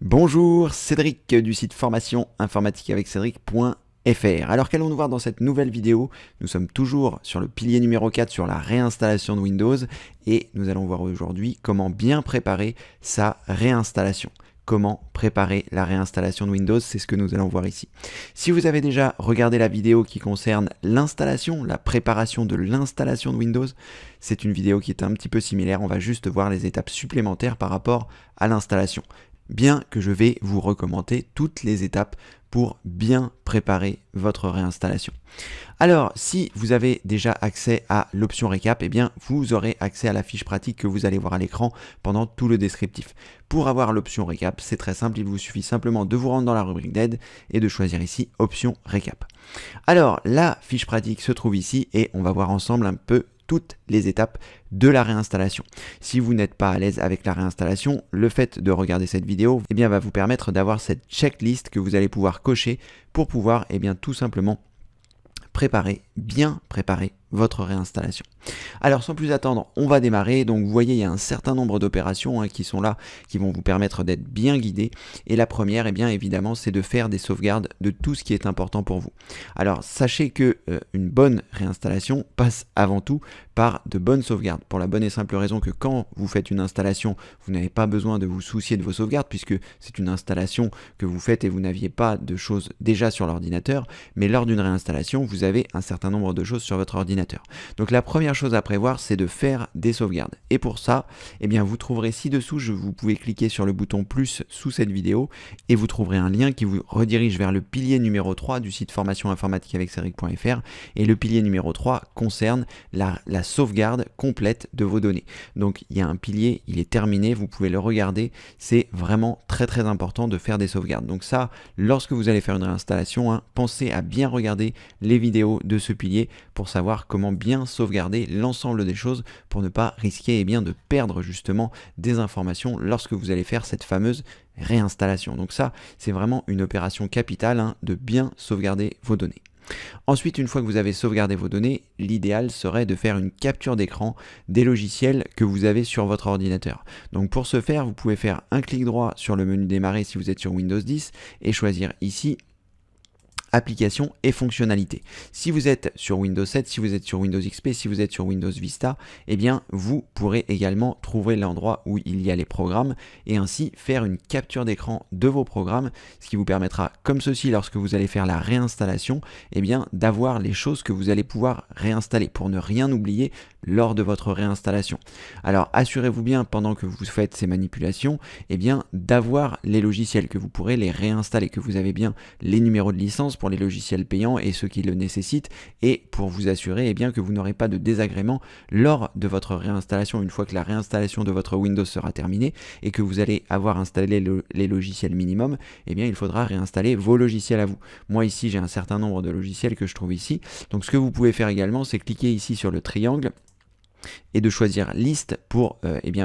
Bonjour, Cédric du site formation informatique avec Cédric.fr. Alors qu'allons-nous voir dans cette nouvelle vidéo? Nous sommes toujours sur le pilier numéro 4 sur la réinstallation de Windows et nous allons voir aujourd'hui comment bien préparer sa réinstallation. Comment préparer la réinstallation de Windows, c'est ce que nous allons voir ici. Si vous avez déjà regardé la vidéo qui concerne l'installation, la préparation de l'installation de Windows, c'est une vidéo qui est un petit peu similaire. On va juste voir les étapes supplémentaires par rapport à l'installation. Bien que je vais vous recommander toutes les étapes pour bien préparer votre réinstallation. Alors, si vous avez déjà accès à l'option récap, eh bien, vous aurez accès à la fiche pratique que vous allez voir à l'écran pendant tout le descriptif. Pour avoir l'option récap, c'est très simple, il vous suffit simplement de vous rendre dans la rubrique d'aide et de choisir ici option récap. Alors, la fiche pratique se trouve ici et on va voir ensemble un peu toutes les étapes de la réinstallation. Si vous n'êtes pas à l'aise avec la réinstallation, le fait de regarder cette vidéo va vous permettre d'avoir cette checklist que vous allez pouvoir cocher pour pouvoir tout simplement bien préparer votre réinstallation. Alors sans plus attendre, on va démarrer. Donc vous voyez, il y a un certain nombre d'opérations qui sont là, qui vont vous permettre d'être bien guidé. Et la première, évidemment, c'est de faire des sauvegardes de tout ce qui est important pour vous. Alors sachez que une bonne réinstallation passe avant tout par de bonnes sauvegardes. Pour la bonne et simple raison que quand vous faites une installation, vous n'avez pas besoin de vous soucier de vos sauvegardes puisque c'est une installation que vous faites et vous n'aviez pas de choses déjà sur l'ordinateur. Mais lors d'une réinstallation, vous avez un certain nombre de choses sur votre ordinateur. Donc la première chose à prévoir, c'est de faire des sauvegardes. Et pour ça, vous trouverez ci-dessous, vous pouvez cliquer sur le bouton plus sous cette vidéo et vous trouverez un lien qui vous redirige vers le pilier numéro 3 du site formation informatique avec Cédric.fr. Et le pilier numéro 3 concerne la sauvegarde complète de vos données. Donc il y a un pilier, il est terminé, vous pouvez le regarder. C'est vraiment très important de faire des sauvegardes. Donc ça, lorsque vous allez faire une réinstallation, pensez à bien regarder les vidéos de ce pilier pour savoir comment bien sauvegarder l'ensemble des choses pour ne pas risquer de perdre justement des informations lorsque vous allez faire cette fameuse réinstallation. Donc ça, c'est vraiment une opération capitale de bien sauvegarder vos données. Ensuite, une fois que vous avez sauvegardé vos données, l'idéal serait de faire une capture d'écran des logiciels que vous avez sur votre ordinateur. Donc pour ce faire, vous pouvez faire un clic droit sur le menu démarrer si vous êtes sur Windows 10 et choisir ici applications et fonctionnalités. Si vous êtes sur Windows 7, si vous êtes sur Windows XP, si vous êtes sur Windows Vista, vous pourrez également trouver l'endroit où il y a les programmes et ainsi faire une capture d'écran de vos programmes, ce qui vous permettra, comme ceci, lorsque vous allez faire la réinstallation, d'avoir les choses que vous allez pouvoir réinstaller pour ne rien oublier lors de votre réinstallation. Alors assurez-vous bien pendant que vous faites ces manipulations, d'avoir les logiciels, que vous pourrez les réinstaller, que vous avez bien les numéros de licence pour les logiciels payants et ceux qui le nécessitent, et pour vous assurer que vous n'aurez pas de désagrément lors de votre réinstallation. Une fois que la réinstallation de votre Windows sera terminée et que vous allez avoir installé les logiciels minimum, il faudra réinstaller vos logiciels à vous. Moi ici j'ai un certain nombre de logiciels que je trouve ici. Donc ce que vous pouvez faire également, c'est cliquer ici sur le triangle et de choisir liste pour,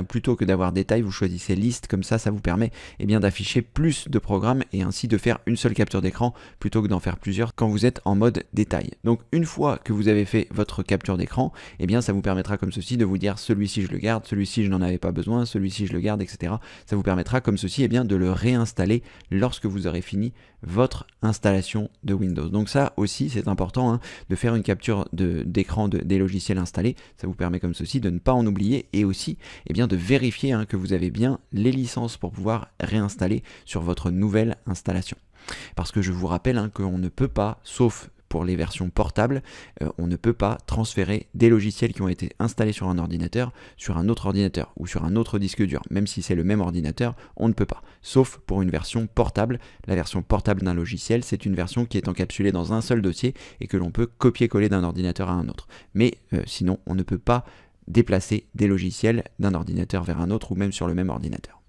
plutôt que d'avoir détail, vous choisissez liste, comme ça vous permet d'afficher plus de programmes et ainsi de faire une seule capture d'écran plutôt que d'en faire plusieurs quand vous êtes en mode détail. Donc une fois que vous avez fait votre capture d'écran, ça vous permettra comme ceci de vous dire celui-ci je le garde, celui-ci je n'en avais pas besoin, celui-ci je le garde, etc. Ça vous permettra comme ceci de le réinstaller lorsque vous aurez fini votre installation de Windows. Donc ça aussi c'est important de faire une capture d'écran des logiciels installés, ça vous permet comme ceci de ne pas en oublier et aussi de vérifier que vous avez bien les licences pour pouvoir réinstaller sur votre nouvelle installation. Parce que je vous rappelle qu'on ne peut pas, sauf pour les versions portables, on ne peut pas transférer des logiciels qui ont été installés sur un ordinateur sur un autre ordinateur ou sur un autre disque dur. Même si c'est le même ordinateur, on ne peut pas. Sauf pour une version portable. La version portable d'un logiciel, c'est une version qui est encapsulée dans un seul dossier et que l'on peut copier-coller d'un ordinateur à un autre. Mais sinon, on ne peut pas déplacer des logiciels d'un ordinateur vers un autre ou même sur le même ordinateur.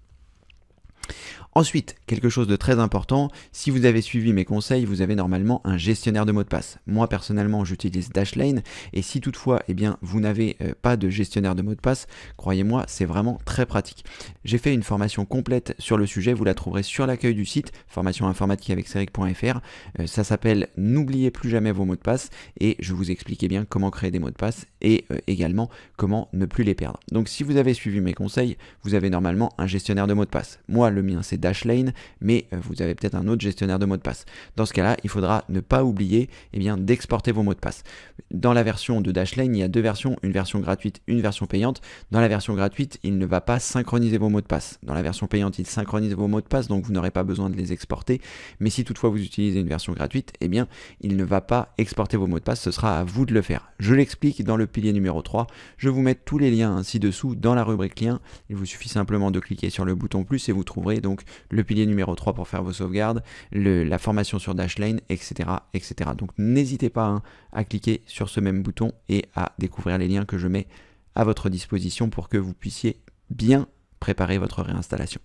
Ensuite, quelque chose de très important, si vous avez suivi mes conseils, vous avez normalement un gestionnaire de mots de passe. Moi personnellement j'utilise Dashlane et si toutefois vous n'avez pas de gestionnaire de mots de passe, croyez-moi c'est vraiment très pratique. J'ai fait une formation complète sur le sujet, vous la trouverez sur l'accueil du site formation informatique avec Cédric.fr. Ça s'appelle N'oubliez plus jamais vos mots de passe et je vous explique comment créer des mots de passe et également comment ne plus les perdre. Donc si vous avez suivi mes conseils, vous avez normalement un gestionnaire de mots de passe. Moi le mien c'est Dashlane, mais vous avez peut-être un autre gestionnaire de mots de passe. Dans ce cas-là, il faudra ne pas oublier d'exporter vos mots de passe. Dans la version de Dashlane, il y a deux versions, une version gratuite, une version payante. Dans la version gratuite, il ne va pas synchroniser vos mots de passe. Dans la version payante, il synchronise vos mots de passe, donc vous n'aurez pas besoin de les exporter. Mais si toutefois vous utilisez une version gratuite, il ne va pas exporter vos mots de passe, ce sera à vous de le faire. Je l'explique dans le pilier numéro 3. Je vous mets tous les liens ci-dessous dans la rubrique liens. Il vous suffit simplement de cliquer sur le bouton plus et vous trouverez donc le pilier numéro 3 pour faire vos sauvegardes, la formation sur Dashlane, etc. etc. Donc n'hésitez pas à cliquer sur ce même bouton et à découvrir les liens que je mets à votre disposition pour que vous puissiez bien préparer votre réinstallation.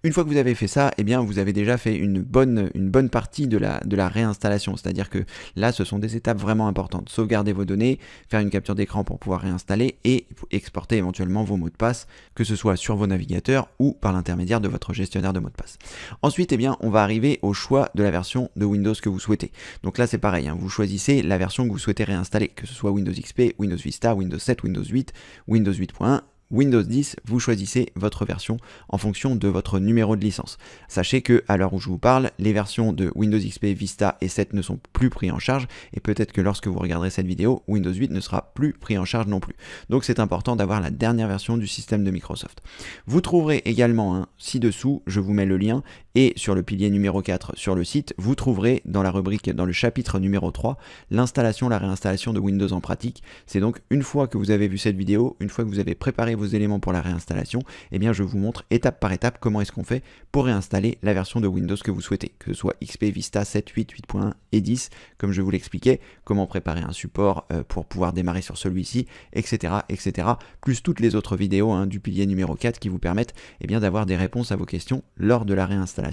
Une fois que vous avez fait ça, vous avez déjà fait une bonne partie de la réinstallation. C'est-à-dire que là, ce sont des étapes vraiment importantes. Sauvegarder vos données, faire une capture d'écran pour pouvoir réinstaller et exporter éventuellement vos mots de passe, que ce soit sur vos navigateurs ou par l'intermédiaire de votre gestionnaire de mots de passe. Ensuite, on va arriver au choix de la version de Windows que vous souhaitez. Donc là, c'est pareil. Vous choisissez la version que vous souhaitez réinstaller, que ce soit Windows XP, Windows Vista, Windows 7, Windows 8, Windows 8.1. Windows 10, vous choisissez votre version en fonction de votre numéro de licence. Sachez que à l'heure où je vous parle, les versions de Windows XP, Vista et 7 ne sont plus pris en charge et peut-être que lorsque vous regarderez cette vidéo, Windows 8 ne sera plus pris en charge non plus. Donc c'est important d'avoir la dernière version du système de Microsoft. Vous trouverez également ci-dessous, je vous mets le lien, et sur le pilier numéro 4 sur le site, vous trouverez dans la rubrique, dans le chapitre numéro 3, l'installation, la réinstallation de Windows en pratique. C'est donc une fois que vous avez vu cette vidéo, une fois que vous avez préparé vos éléments pour la réinstallation, je vous montre étape par étape comment est-ce qu'on fait pour réinstaller la version de Windows que vous souhaitez, que ce soit XP, Vista, 7, 8, 8.1 et 10, comme je vous l'expliquais, comment préparer un support pour pouvoir démarrer sur celui-ci, etc., etc., plus toutes les autres vidéos du pilier numéro 4 qui vous permettent d'avoir des réponses à vos questions lors de la réinstallation.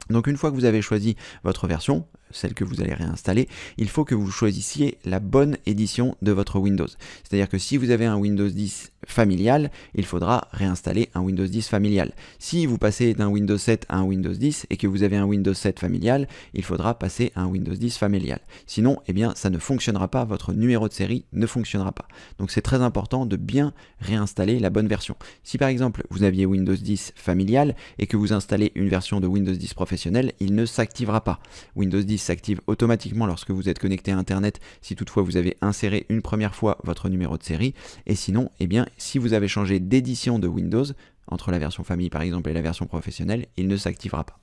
Donc une fois que vous avez choisi votre version, celle que vous allez réinstaller, il faut que vous choisissiez la bonne édition de votre Windows. C'est-à-dire que si vous avez un Windows 10 familial, il faudra réinstaller un Windows 10 familial. Si vous passez d'un Windows 7 à un Windows 10 et que vous avez un Windows 7 familial, il faudra passer à un Windows 10 familial. Sinon, ça ne fonctionnera pas, votre numéro de série ne fonctionnera pas. Donc c'est très important de bien réinstaller la bonne version. Si par exemple vous aviez Windows 10 familial et que vous installez une version de Windows 10 professionnel, il ne s'activera pas. Windows 10 s'active automatiquement lorsque vous êtes connecté à Internet si toutefois vous avez inséré une première fois votre numéro de série. Et sinon, si vous avez changé d'édition de Windows, entre la version famille par exemple et la version professionnelle, il ne s'activera pas.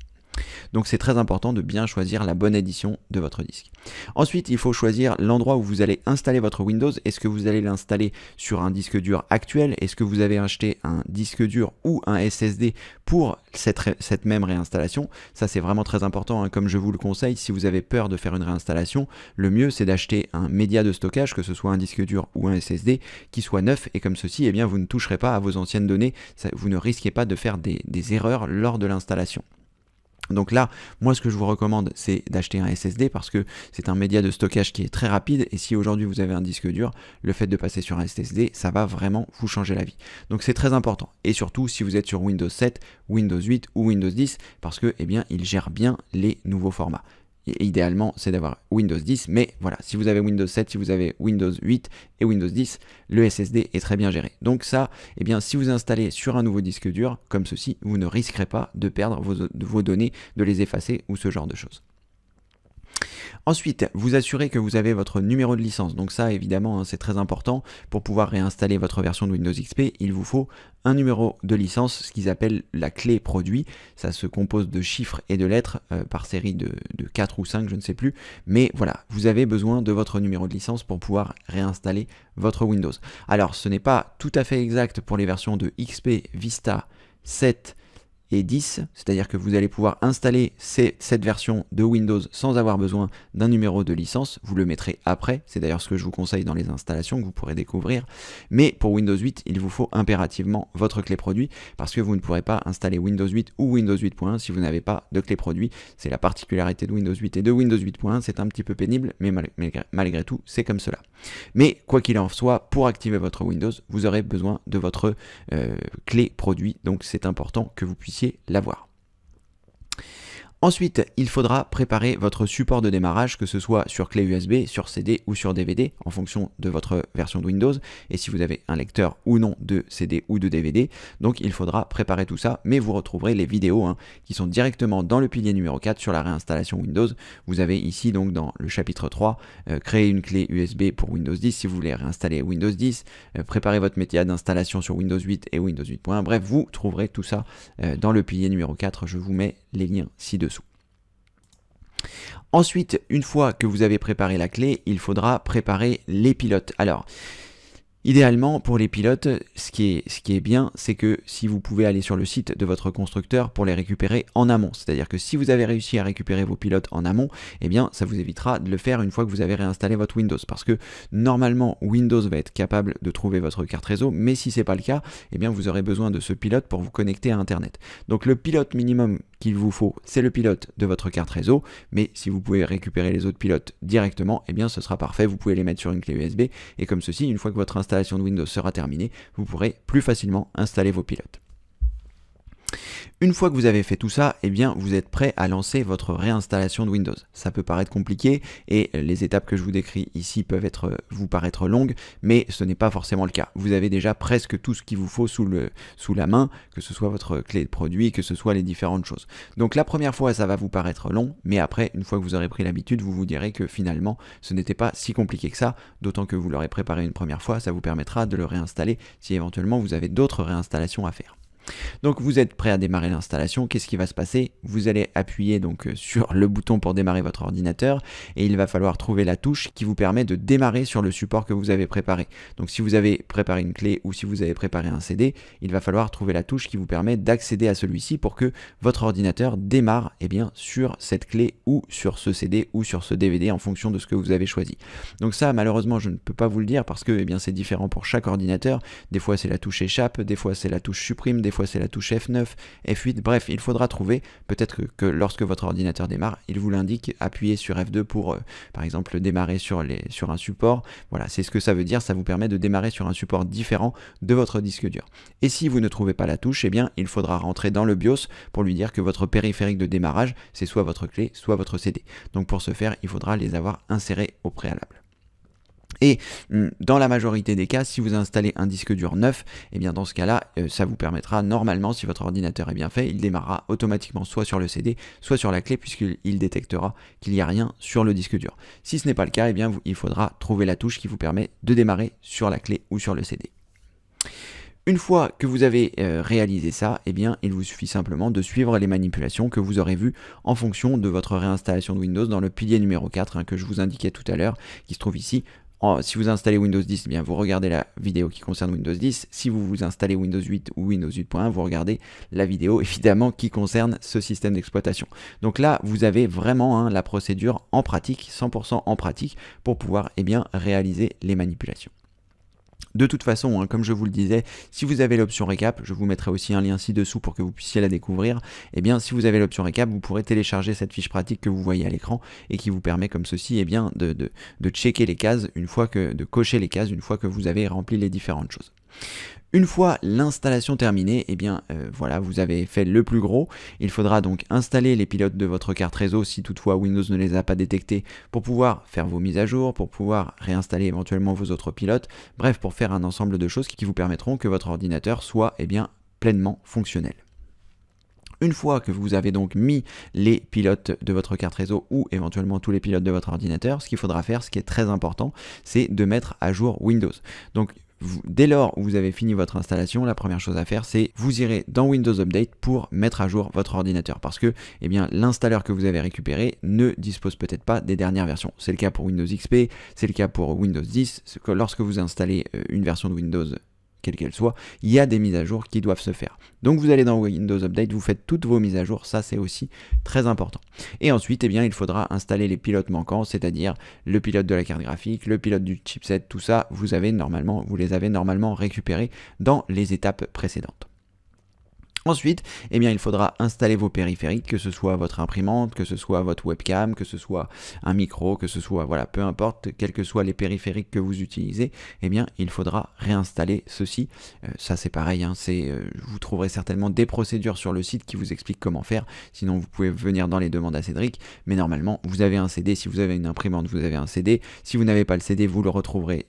Donc c'est très important de bien choisir la bonne édition de votre disque. Ensuite, il faut choisir l'endroit où vous allez installer votre Windows. Est-ce que vous allez l'installer sur un disque dur actuel? Est-ce que vous avez acheté un disque dur ou un SSD pour cette même réinstallation? Ça c'est vraiment très important, comme je vous le conseille. Si vous avez peur de faire une réinstallation, le mieux c'est d'acheter un média de stockage, que ce soit un disque dur ou un SSD, qui soit neuf, et comme ceci, vous ne toucherez pas à vos anciennes données, vous ne risquez pas de faire des erreurs lors de l'installation. Donc là, moi ce que je vous recommande, c'est d'acheter un SSD parce que c'est un média de stockage qui est très rapide, et si aujourd'hui vous avez un disque dur, le fait de passer sur un SSD, ça va vraiment vous changer la vie. Donc c'est très important, et surtout si vous êtes sur Windows 7, Windows 8 ou Windows 10, parce que il gère bien les nouveaux formats. Et idéalement, c'est d'avoir Windows 10, mais voilà, si vous avez Windows 7, si vous avez Windows 8 et Windows 10, le SSD est très bien géré. Donc ça, si vous installez sur un nouveau disque dur, comme ceci, vous ne risquerez pas de perdre vos données, de les effacer ou ce genre de choses. Ensuite, vous assurez que vous avez votre numéro de licence. Donc ça, évidemment, c'est très important. Pour pouvoir réinstaller votre version de Windows XP, il vous faut un numéro de licence, ce qu'ils appellent la clé produit. Ça se compose de chiffres et de lettres par série de 4 ou 5, je ne sais plus. Mais voilà, vous avez besoin de votre numéro de licence pour pouvoir réinstaller votre Windows. Alors, ce n'est pas tout à fait exact pour les versions de XP, Vista, 7 et 10, c'est-à-dire que vous allez pouvoir installer cette version de Windows sans avoir besoin d'un numéro de licence. Vous le mettrez après, c'est d'ailleurs ce que je vous conseille dans les installations que vous pourrez découvrir. Mais pour Windows 8, il vous faut impérativement votre clé produit, parce que vous ne pourrez pas installer Windows 8 ou Windows 8.1 si vous n'avez pas de clé produit. C'est la particularité de Windows 8 et de Windows 8.1, c'est un petit peu pénible, mais malgré tout, c'est comme cela. Mais quoi qu'il en soit, pour activer votre Windows, vous aurez besoin de votre clé produit, donc c'est important que vous puissiez l'avoir. Ensuite, il faudra préparer votre support de démarrage, que ce soit sur clé USB, sur CD ou sur DVD, en fonction de votre version de Windows, et si vous avez un lecteur ou non de CD ou de DVD. Donc il faudra préparer tout ça, mais vous retrouverez les vidéos qui sont directement dans le pilier numéro 4 sur la réinstallation Windows. Vous avez ici donc dans le chapitre 3, créer une clé USB pour Windows 10 si vous voulez réinstaller Windows 10, préparer votre méthode d'installation sur Windows 8 et Windows 8.1. Bref, vous trouverez tout ça dans le pilier numéro 4, je vous mets les liens ci-dessous. Ensuite, une fois que vous avez préparé la clé, il faudra préparer les pilotes. Alors, idéalement, pour les pilotes, ce qui est bien, c'est que si vous pouvez aller sur le site de votre constructeur pour les récupérer en amont, c'est-à-dire que si vous avez réussi à récupérer vos pilotes en amont, eh bien, ça vous évitera de le faire une fois que vous avez réinstallé votre Windows, parce que normalement, Windows va être capable de trouver votre carte réseau, mais si c'est pas le cas, eh bien, vous aurez besoin de ce pilote pour vous connecter à Internet. Donc, le pilote minimum qu'il vous faut, c'est le pilote de votre carte réseau, mais si vous pouvez récupérer les autres pilotes directement, eh bien, ce sera parfait, vous pouvez les mettre sur une clé USB, et comme ceci, une fois que votre installation de Windows sera terminée, vous pourrez plus facilement installer vos pilotes. Une fois que vous avez fait tout ça, eh bien, vous êtes prêt à lancer votre réinstallation de Windows. Ça peut paraître compliqué et les étapes que je vous décris ici peuvent vous paraître longues, mais ce n'est pas forcément le cas. Vous avez déjà presque tout ce qu'il vous faut sous la main, que ce soit votre clé de produit, que ce soit les différentes choses. Donc la première fois, ça va vous paraître long, mais après, une fois que vous aurez pris l'habitude, vous vous direz que finalement, ce n'était pas si compliqué que ça, d'autant que vous l'aurez préparé une première fois, ça vous permettra de le réinstaller si éventuellement vous avez d'autres réinstallations à faire. Donc vous êtes prêt à démarrer l'installation, qu'est-ce qui va se passer? Vous allez appuyer donc sur le bouton pour démarrer votre ordinateur et il va falloir trouver la touche qui vous permet de démarrer sur le support que vous avez préparé. Donc si vous avez préparé une clé ou si vous avez préparé un CD, il va falloir trouver la touche qui vous permet d'accéder à celui-ci pour que votre ordinateur démarre sur cette clé ou sur ce CD ou sur ce DVD en fonction de ce que vous avez choisi. Donc ça malheureusement je ne peux pas vous le dire parce que c'est différent pour chaque ordinateur. Des fois c'est la touche échappe, des fois c'est la touche supprime, des fois c'est la touche F9, F8, bref, il faudra trouver, peut-être que lorsque votre ordinateur démarre, il vous l'indique, appuyez sur F2 pour, par exemple, démarrer sur un support. Voilà, c'est ce que ça veut dire, ça vous permet de démarrer sur un support différent de votre disque dur. Et si vous ne trouvez pas la touche, eh bien, il faudra rentrer dans le BIOS pour lui dire que votre périphérique de démarrage, c'est soit votre clé, soit votre CD. Donc pour ce faire, il faudra les avoir insérés au préalable. Et dans la majorité des cas, si vous installez un disque dur neuf, eh bien dans ce cas-là, ça vous permettra normalement, si votre ordinateur est bien fait, il démarrera automatiquement soit sur le CD, soit sur la clé, puisqu'il détectera qu'il n'y a rien sur le disque dur. Si ce n'est pas le cas, eh bien il faudra trouver la touche qui vous permet de démarrer sur la clé ou sur le CD. Une fois que vous avez réalisé ça, eh bien, il vous suffit simplement de suivre les manipulations que vous aurez vues en fonction de votre réinstallation de Windows dans le pilier numéro 4 que je vous indiquais tout à l'heure, qui se trouve ici. Si vous installez Windows 10, eh bien vous regardez la vidéo qui concerne Windows 10. Si vous installez Windows 8 ou Windows 8.1, vous regardez la vidéo évidemment qui concerne ce système d'exploitation. Donc là, vous avez vraiment la procédure en pratique, 100% en pratique, pour pouvoir réaliser les manipulations. De toute façon, comme je vous le disais, si vous avez l'option récap, je vous mettrai aussi un lien ci-dessous pour que vous puissiez la découvrir, eh bien si vous avez l'option récap, vous pourrez télécharger cette fiche pratique que vous voyez à l'écran et qui vous permet comme ceci de checker les cases de cocher les cases une fois que vous avez rempli les différentes choses. Une fois l'installation terminée, voilà, vous avez fait le plus gros. Il faudra donc installer les pilotes de votre carte réseau si toutefois Windows ne les a pas détectés pour pouvoir faire vos mises à jour, pour pouvoir réinstaller éventuellement vos autres pilotes, bref, pour faire un ensemble de choses qui vous permettront que votre ordinateur soit pleinement fonctionnel. Une fois que vous avez donc mis les pilotes de votre carte réseau ou éventuellement tous les pilotes de votre ordinateur, ce qu'il faudra faire, ce qui est très important, c'est de mettre à jour Windows. Donc dès lors où vous avez fini votre installation, la première chose à faire, c'est vous irez dans Windows Update pour mettre à jour votre ordinateur parce que l'installeur que vous avez récupéré ne dispose peut-être pas des dernières versions. C'est le cas pour Windows XP, c'est le cas pour Windows 10. Lorsque vous installez une version de Windows, quelle qu'elle soit, il y a des mises à jour qui doivent se faire. Donc vous allez dans Windows Update, vous faites toutes vos mises à jour, ça c'est aussi très important. Et ensuite, il faudra installer les pilotes manquants, c'est-à-dire le pilote de la carte graphique, le pilote du chipset, tout ça, vous les avez normalement récupérés dans les étapes précédentes. Ensuite, eh bien, il faudra installer vos périphériques, que ce soit votre imprimante, que ce soit votre webcam, que ce soit un micro, que ce soit, voilà, peu importe, quels que soient les périphériques que vous utilisez, eh bien, il faudra réinstaller ceci. Ça, c'est pareil, hein, vous trouverez certainement des procédures sur le site qui vous expliquent comment faire, sinon vous pouvez venir dans les demandes à Cédric, mais normalement, vous avez un CD, si vous avez une imprimante, vous avez un CD, si vous n'avez pas le CD, vous retrouverez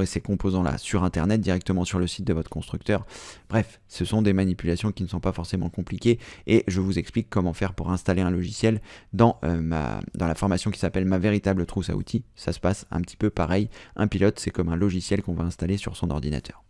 ces composants-là sur Internet, directement sur le site de votre constructeur. Bref, ce sont des manipulations qui ne sont pas forcément compliquées et je vous explique comment faire pour installer un logiciel dans la formation qui s'appelle Ma véritable trousse à outils. Ça se passe un petit peu pareil. Un pilote, c'est comme un logiciel qu'on va installer sur son ordinateur.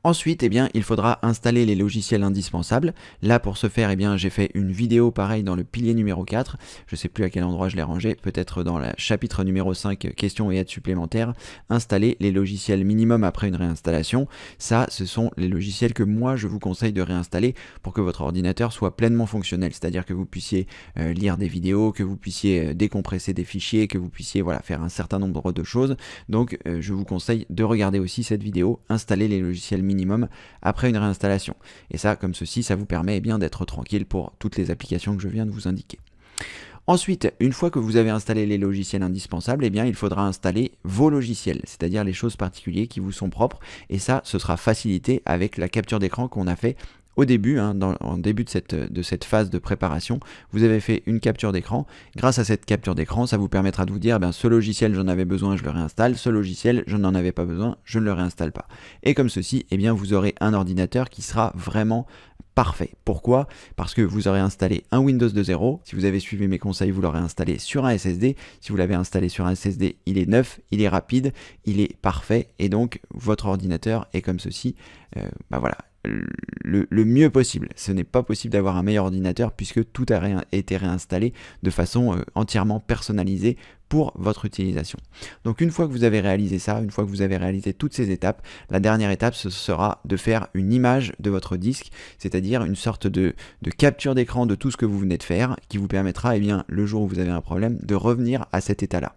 Ensuite, eh bien, il faudra installer les logiciels indispensables. Là, pour ce faire, eh bien, j'ai fait une vidéo pareil dans le pilier numéro 4. Je ne sais plus à quel endroit je l'ai rangé, peut-être dans le chapitre numéro 5, questions et aides supplémentaires. Installer les logiciels minimum après une réinstallation. Ça, ce sont les logiciels que moi, je vous conseille de réinstaller pour que votre ordinateur soit pleinement fonctionnel. C'est-à-dire que vous puissiez lire des vidéos, que vous puissiez décompresser des fichiers, que vous puissiez faire un certain nombre de choses. Donc, je vous conseille de regarder aussi cette vidéo, installer les logiciels minimum après une réinstallation. Et ça, comme ceci, ça vous permet bien d'être tranquille pour toutes les applications que je viens de vous indiquer. Ensuite, une fois que vous avez installé les logiciels indispensables, eh bien, il faudra installer vos logiciels, c'est-à-dire les choses particulières qui vous sont propres. Et ça, ce sera facilité avec la capture d'écran qu'on a fait au début, en début de cette phase de préparation. Vous avez fait une capture d'écran. Grâce à cette capture d'écran, ça vous permettra de vous dire, ce logiciel, j'en avais besoin, je le réinstalle. Ce logiciel, je n'en avais pas besoin, je ne le réinstalle pas. Et comme ceci, eh bien, vous aurez un ordinateur qui sera vraiment parfait. Pourquoi? Parce que vous aurez installé un Windows de 0. Si vous avez suivi mes conseils, vous l'aurez installé sur un SSD. Si vous l'avez installé sur un SSD, il est neuf, il est rapide, il est parfait. Et donc, votre ordinateur est comme ceci. Voilà. Le mieux possible. Ce n'est pas possible d'avoir un meilleur ordinateur puisque tout a été réinstallé de façon entièrement personnalisée pour votre utilisation. Donc une fois que vous avez réalisé ça, une fois que vous avez réalisé toutes ces étapes, la dernière étape ce sera de faire une image de votre disque, c'est-à-dire une sorte de capture d'écran de tout ce que vous venez de faire qui vous permettra, le jour où vous avez un problème, de revenir à cet état-là.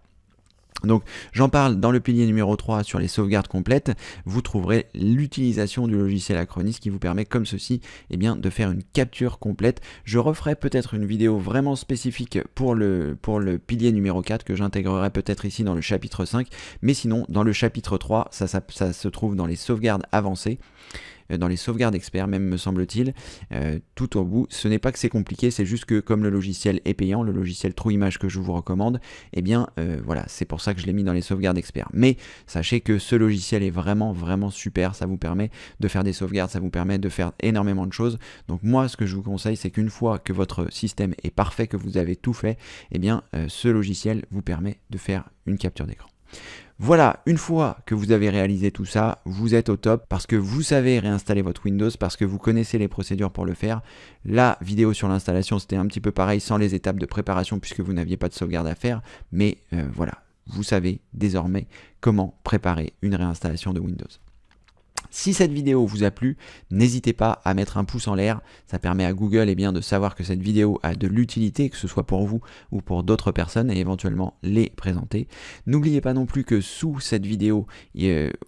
Donc j'en parle dans le pilier numéro 3 sur les sauvegardes complètes. Vous trouverez l'utilisation du logiciel Acronis qui vous permet comme ceci de faire une capture complète. Je referai peut-être une vidéo vraiment spécifique pour le pilier numéro 4 que j'intégrerai peut-être ici dans le chapitre 5. Mais sinon dans le chapitre 3, ça se trouve dans les sauvegardes avancées. Dans les sauvegardes experts même me semble-t-il, tout au bout. Ce n'est pas que c'est compliqué, c'est juste que comme le logiciel est payant, le logiciel TrueImage que je vous recommande, voilà, c'est pour ça que je l'ai mis dans les sauvegardes experts. Mais sachez que ce logiciel est vraiment super, ça vous permet de faire des sauvegardes, ça vous permet de faire énormément de choses. Donc moi ce que je vous conseille c'est qu'une fois que votre système est parfait, que vous avez tout fait, ce logiciel vous permet de faire une capture d'écran. Voilà, une fois que vous avez réalisé tout ça, vous êtes au top parce que vous savez réinstaller votre Windows, parce que vous connaissez les procédures pour le faire. La vidéo sur l'installation, c'était un petit peu pareil sans les étapes de préparation puisque vous n'aviez pas de sauvegarde à faire. Mais voilà, vous savez désormais comment préparer une réinstallation de Windows. Si cette vidéo vous a plu, n'hésitez pas à mettre un pouce en l'air, ça permet à Google de savoir que cette vidéo a de l'utilité, que ce soit pour vous ou pour d'autres personnes et éventuellement les présenter. N'oubliez pas non plus que sous cette vidéo,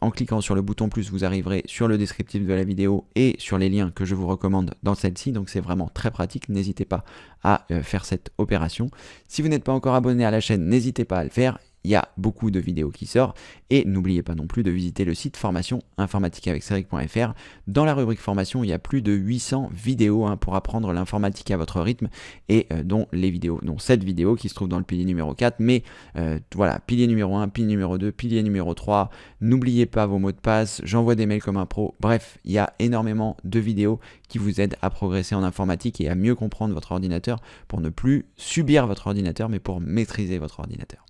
en cliquant sur le bouton plus, vous arriverez sur le descriptif de la vidéo et sur les liens que je vous recommande dans celle-ci, donc c'est vraiment très pratique, n'hésitez pas à faire cette opération. Si vous n'êtes pas encore abonné à la chaîne, n'hésitez pas à le faire. Il y a beaucoup de vidéos qui sortent et n'oubliez pas non plus de visiter le site formation informatiqueaveccedric.fr. Dans la rubrique formation, il y a plus de 800 vidéos pour apprendre l'informatique à votre rythme et dont cette vidéo qui se trouve dans le pilier numéro 4. Mais voilà, pilier numéro 1, pilier numéro 2, pilier numéro 3. N'oubliez pas vos mots de passe, j'envoie des mails comme un pro. Bref, il y a énormément de vidéos qui vous aident à progresser en informatique et à mieux comprendre votre ordinateur pour ne plus subir votre ordinateur mais pour maîtriser votre ordinateur.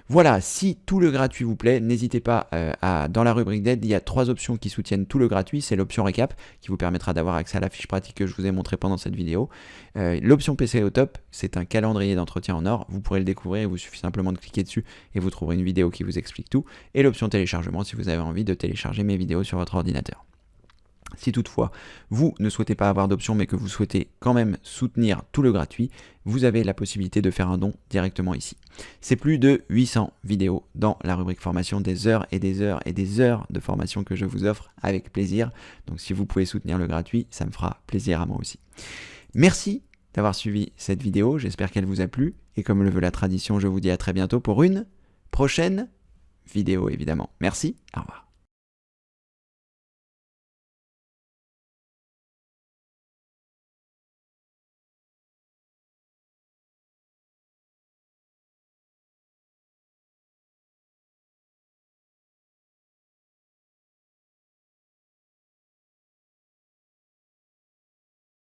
Voilà, si tout le gratuit vous plaît, n'hésitez pas dans la rubrique d'aide, il y a 3 options qui soutiennent tout le gratuit. C'est l'option récap qui vous permettra d'avoir accès à la fiche pratique que je vous ai montrée pendant cette vidéo. L'option PC au top, c'est un calendrier d'entretien en or. Vous pourrez le découvrir, il vous suffit simplement de cliquer dessus et vous trouverez une vidéo qui vous explique tout. Et l'option téléchargement si vous avez envie de télécharger mes vidéos sur votre ordinateur. Si toutefois vous ne souhaitez pas avoir d'option mais que vous souhaitez quand même soutenir tout le gratuit, vous avez la possibilité de faire un don directement ici. C'est plus de 800 vidéos dans la rubrique formation, des heures et des heures et des heures de formation que je vous offre avec plaisir. Donc si vous pouvez soutenir le gratuit, ça me fera plaisir à moi aussi. Merci d'avoir suivi cette vidéo, j'espère qu'elle vous a plu. Et comme le veut la tradition, je vous dis à très bientôt pour une prochaine vidéo évidemment. Merci, au revoir.